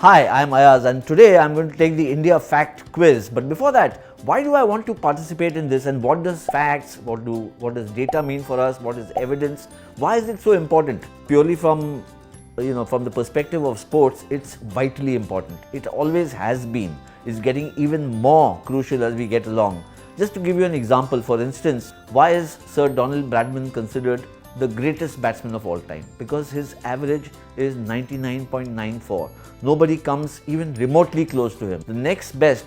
Hi, I'm Ayaz and today I'm going to take the India Fact quiz. But before that, why do I want to participate in this and what does facts, what does data mean for us, what is evidence, why is it so important? Purely from the perspective of sports, it's vitally important. It always has been. It's getting even more crucial as we get along. Just to give you an example, for instance, why is Sir Donald Bradman considered the greatest batsman of all time? Because his average is 99.94. Nobody comes even remotely close to him. The next best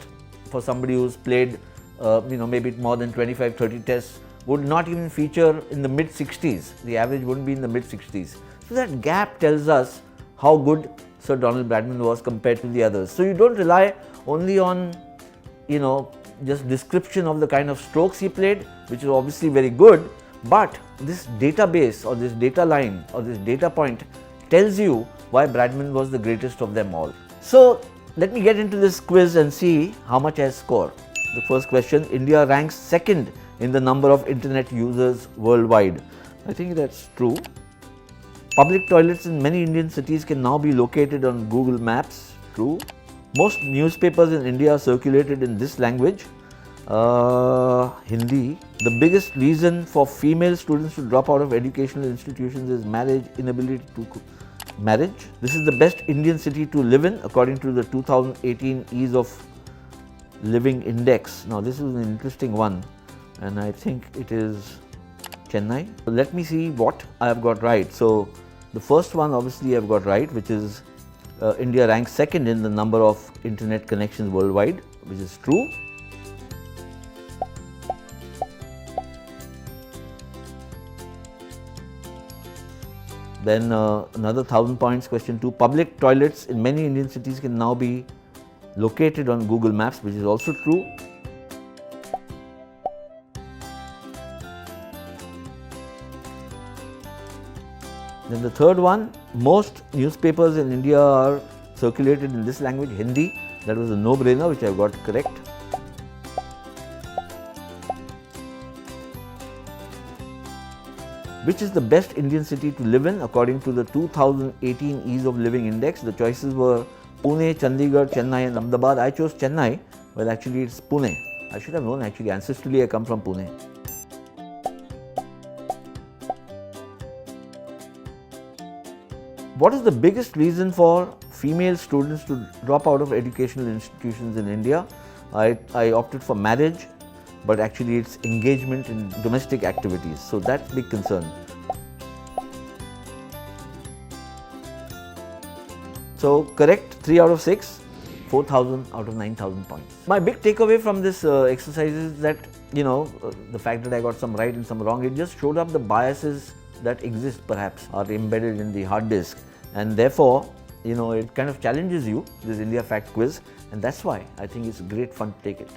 for somebody who's played maybe more than 25-30 tests would not even feature in the mid 60s. The average wouldn't be in the mid 60s. So that gap tells us how good Sir Donald Bradman was compared to the others. So you don't rely only on just description of the kind of strokes he played, which is obviously very good, but this database or this data line or this data point tells you why Bradman was the greatest of them all. So let me get into this quiz and see how much I score. The first question: India ranks second in the number of internet users worldwide. I think that's true. Public toilets in many Indian cities can now be located on Google Maps. True. Most newspapers in India are circulated in this language. Hindi. The biggest reason for female students to drop out of educational institutions is marriage, inability to marriage. This is the best Indian city to live in according to the 2018 Ease of Living Index. Now this is an interesting one and I think it is Chennai. Let me see what I have got right. So the first one obviously I have got right, which is India ranks second in the number of internet connections worldwide, which is true. Then another 1000 points, question 2. Public toilets in many Indian cities can now be located on Google Maps, which is also true. Then the third one, most newspapers in India are circulated in this language, Hindi. That was a no-brainer, which I got correct. Which is the best Indian city to live in according to the 2018 Ease of Living Index? The choices were Pune, Chandigarh, Chennai and Ahmedabad. I chose Chennai, but actually it's Pune. I should have known actually, ancestrally I come from Pune. What is the biggest reason for female students to drop out of educational institutions in India? I opted for marriage, but actually it's engagement in domestic activities. So that's a big concern. So correct, 3 out of 6, 4,000 out of 9,000 points. My big takeaway from this exercise is that, the fact that I got some right and some wrong, it just showed up the biases that exist perhaps are embedded in the hard disk, and therefore it kind of challenges you, this India Fact quiz, and that's why I think it's great fun to take it.